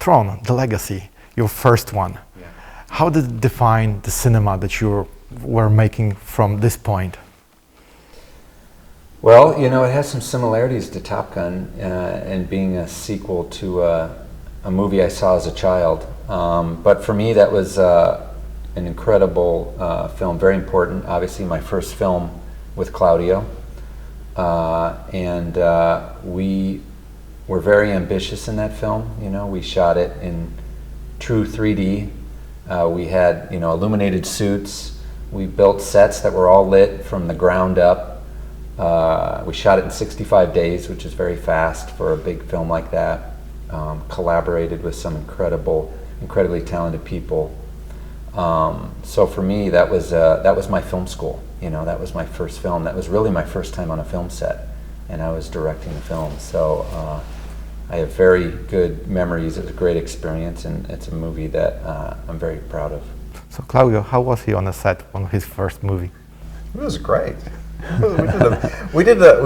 Tron, the legacy, your first one. Yeah. How did it define the cinema that you were making from this point? Well, you know, it has some similarities to Top Gun and being a sequel to a movie I saw as a child. But for me, that was an incredible film, very important. Obviously, my first film with Claudio. And we were very ambitious in that film. You know, we shot it in true 3D. We had, you know, illuminated suits. We built sets that were all lit from the ground up. We shot it in 65 days, which is very fast for a big film like that. Collaborated with some incredibly talented people. So for me, that was my film school. You know, that was my first film. That was really my first time on a film set, and I was directing the film. So I have very good memories. It was a great experience, and it's a movie that I'm very proud of. So Claudio, how was he on the set on his first movie? It was great. we did a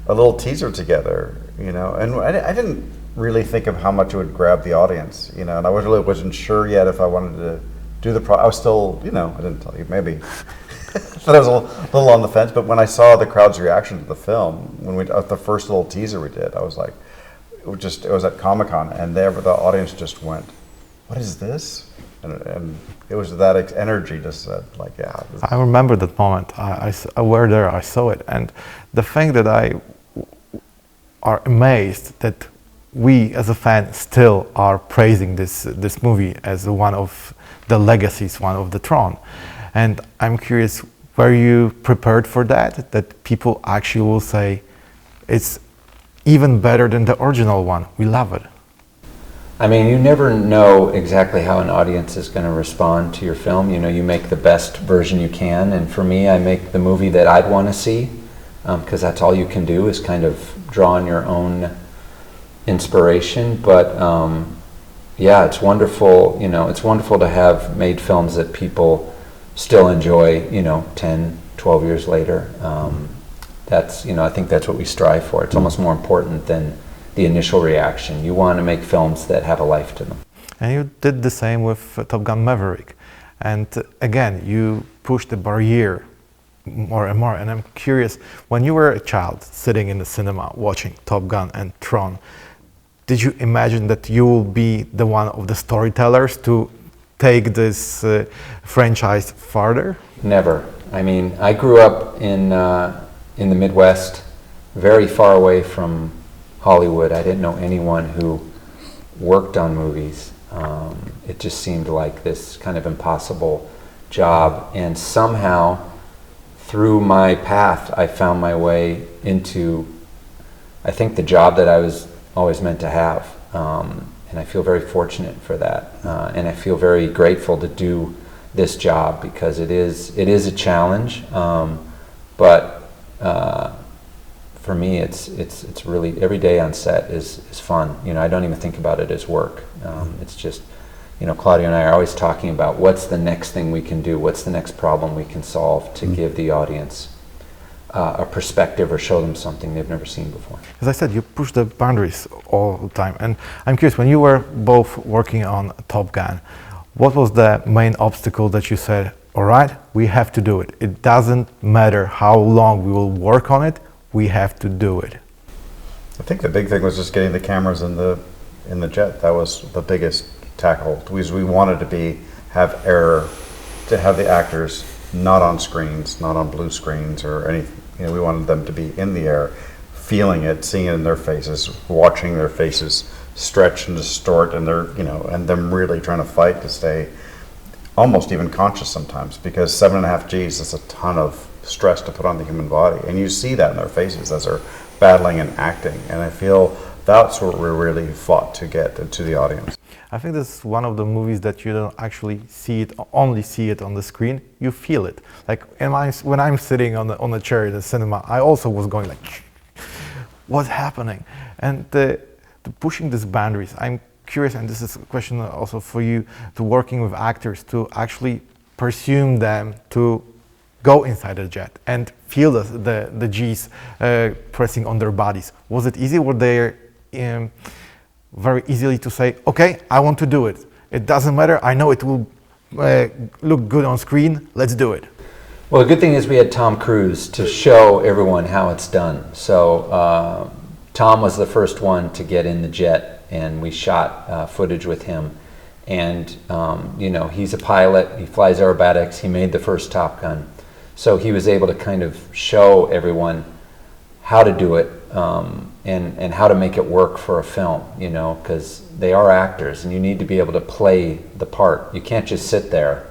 little teaser together, you know, and I didn't really think of how much it would grab the audience, you know, and I really wasn't sure yet if I wanted to do I was still, you know, I didn't tell you, maybe. But I was a little on the fence, but when I saw the crowd's reaction to the film, when the first little teaser we did, I was like, it was at Comic-Con, and the audience just went, "What is this?" And it was that energy just said, like, yeah. I remember that moment. I were there, I saw it, and the thing that I are amazed that we as a fan still are praising this movie as one of the legacies, one of the Tron. And I'm curious, were you prepared for that people actually will say it's even better than the original one, we love it? I mean, you never know exactly how an audience is going to respond to your film. You know, you make the best version you can, and for me, I make the movie that I'd want to see, because that's all you can do is kind of draw on your own inspiration. But yeah, it's wonderful. You know, it's wonderful to have made films that people still enjoy. You know, 10, 12 years later. That's, you know, I think that's what we strive for. It's almost more important than the initial reaction. You want to make films that have a life to them. And you did the same with Top Gun Maverick. And again, you pushed the barrier more and more. And I'm curious, when you were a child sitting in the cinema watching Top Gun and Tron, did you imagine that you will be the one of the storytellers to take this franchise farther? Never. I mean, I grew up in the Midwest, very far away from Hollywood. I didn't know anyone who worked on movies. It just seemed like this kind of impossible job, and somehow through my path I found my way into, I think, the job that I was always meant to have, and I feel very fortunate for that, and I feel very grateful to do this job because it is a challenge, but for me, it's really, every day on set is fun. You know, I don't even think about it as work. It's just, you know, Claudio and I are always talking about what's the next thing we can do, what's the next problem we can solve to give the audience a perspective or show them something they've never seen before. As I said, you push the boundaries all the time. And I'm curious, when you were both working on Top Gun, what was the main obstacle that you said, all right, we have to do it. It doesn't matter how long we will work on it, we have to do it. I think the big thing was just getting the cameras in the jet. That was the biggest tackle, because we wanted to have the actors not on screens, not on blue screens or anything. You know, we wanted them to be in the air, feeling it, seeing it in their faces, watching their faces stretch and distort, and and them really trying to fight to stay almost even conscious sometimes, because 7.5 Gs is a ton of stress to put on the human body, and you see that in their faces as they're battling and acting, and I feel that's what we really fought to get to the audience. I think this is one of the movies that you don't actually only see it on the screen, you feel it. Like when I'm sitting on the chair in the cinema, I also was going like, what's happening? And the pushing these boundaries, I'm curious, and this is a question also for you, to working with actors, to actually pursue them to go inside the jet and feel the G's pressing on their bodies. Was it easy? very easily to say, okay, I want to do it. It doesn't matter, I know it will look good on screen, let's do it. Well, the good thing is we had Tom Cruise to show everyone how it's done. So Tom was the first one to get in the jet, and we shot footage with him. And you know, he's a pilot, he flies aerobatics, he made the first Top Gun. So he was able to kind of show everyone how to do it, and how to make it work for a film, you know, because they are actors and you need to be able to play the part. You can't just sit there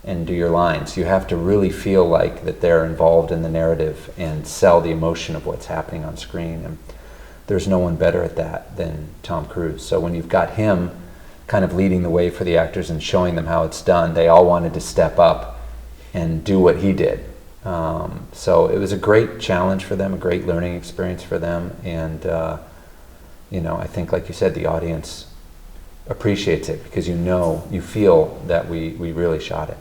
and do your lines. You have to really feel like that they're involved in the narrative and sell the emotion of what's happening on screen. And there's no one better at that than Tom Cruise. So when you've got him kind of leading the way for the actors and showing them how it's done, they all wanted to step up and do what he did. So it was a great challenge for them, a great learning experience for them, and you know, I think, like you said, the audience appreciates it because you feel that we really shot it.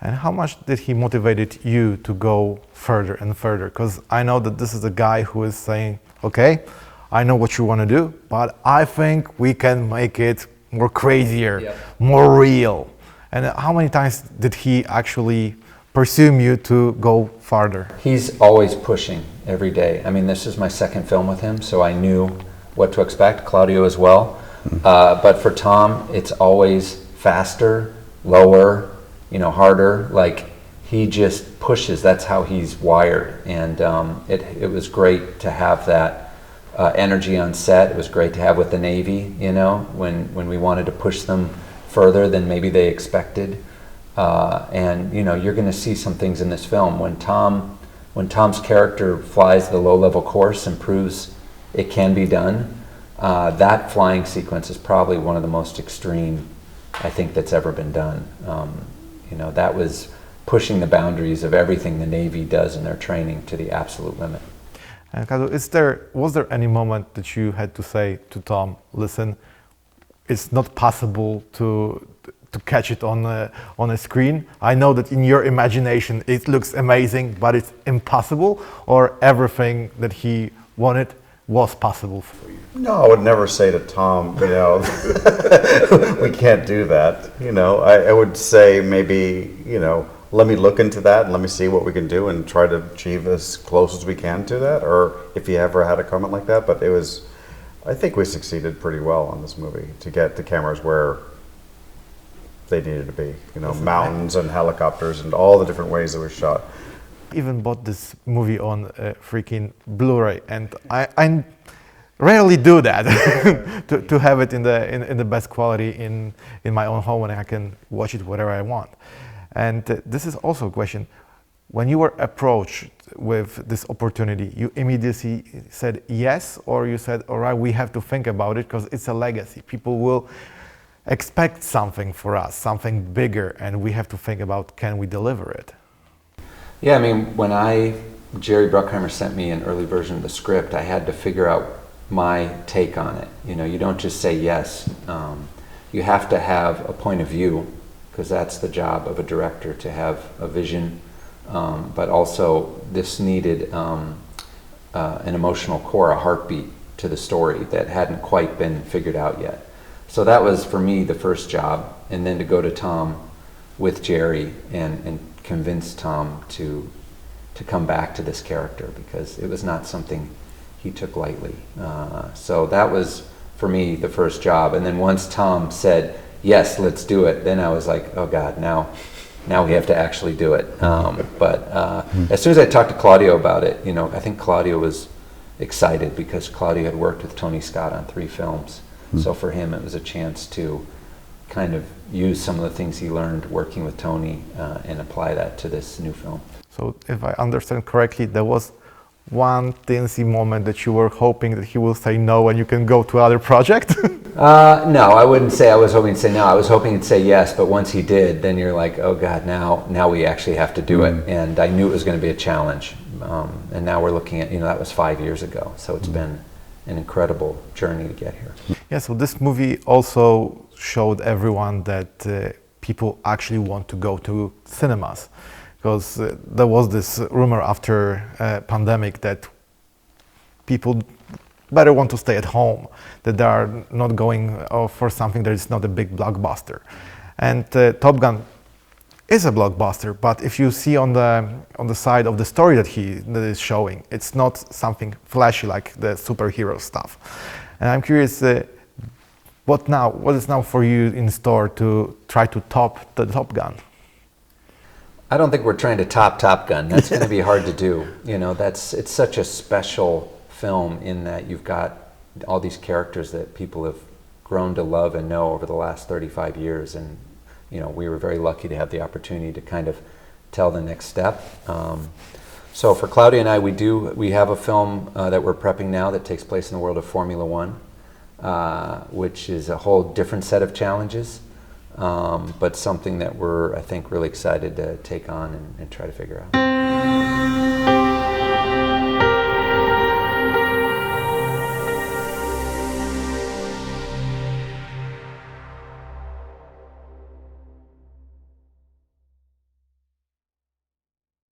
And how much did he motivated you to go further and further? Because I know that this is a guy who is saying, okay, I know what you want to do, but I think we can make it more crazier, Yep. more real. And how many times did he actually pursue you to go farther? He's always pushing every day. I mean, this is my second film with him, so I knew what to expect, Claudio as well. But for Tom, it's always faster, lower, you know, harder. Like, he just pushes. That's how he's wired. And it was great to have that energy on set. It was great to have with the Navy, you know, when we wanted to push them further than maybe they expected. And you know, you're going to see some things in this film when Tom's character flies the low-level course and proves it can be done. That flying sequence is probably one of the most extreme, I think, that's ever been done. You know, that was pushing the boundaries of everything the Navy does in their training to the absolute limit. And was there any moment that you had to say to Tom, listen, it's not possible to catch it on a screen? I know that in your imagination it looks amazing, but it's impossible, or everything that he wanted was possible for you? No, I would never say to Tom, you know, we can't do that. You know, I would say maybe, you know, let me look into that and let me see what we can do and try to achieve as close as we can to that, or if he ever had a comment like that. But I think we succeeded pretty well on this movie to get the cameras where they needed to be, you know, mountains and helicopters and all the different ways that we shot. Even bought this movie on freaking Blu-ray, and I rarely do that to have it in the best quality in my own home, and I can watch it whatever I want. And this is also a question: when you were approached with this opportunity, you immediately said yes, or you said, all right, we have to think about it because it's a legacy. People will expect something for us, something bigger, and we have to think about, can we deliver it? Yeah, I mean, when Jerry Bruckheimer sent me an early version of the script, I had to figure out my take on it. You know, you don't just say yes. You have to have a point of view, because that's the job of a director, to have a vision. But also, this needed an emotional core, a heartbeat to the story that hadn't quite been figured out yet. So that was, for me, the first job. And then to go to Tom with Jerry and convince Tom to come back to this character, because it was not something he took lightly. So that was, for me, the first job. And then once Tom said, yes, let's do it, then I was like, oh God, now we have to actually do it. But as soon as I talked to Claudio about it, you know, I think Claudio was excited because Claudio had worked with Tony Scott on 3 films. So for him, it was a chance to kind of use some of the things he learned working with Tony and apply that to this new film. So if I understand correctly, there was one teensy moment that you were hoping that he will say no and you can go to other project? No, I wouldn't say I was hoping to say no. I was hoping he'd say yes, but once he did, then you're like, oh God, now we actually have to do it. And I knew it was going to be a challenge. And now we're looking at, you know, that was 5 years ago. So it's been an incredible journey to get here. Yeah, so this movie also showed everyone that people actually want to go to cinemas, because there was this rumor after pandemic that people better want to stay at home, that they are not going for something that is not a big blockbuster. And Top Gun is a blockbuster, but if you see on the side of the story that is showing, it's not something flashy like the superhero stuff. And I'm curious, what now? What is now for you in store to try to top the Top Gun? I don't think we're trying to top Gun. That's going to be hard to do. You know, it's such a special film in that you've got all these characters that people have grown to love and know over the last 35 years, and you know, we were very lucky to have the opportunity to kind of tell the next step. So for Claudio and I, we have a film that we're prepping now that takes place in the world of Formula One, which is a whole different set of challenges, but something that we're, I think, really excited to take on and try to figure out.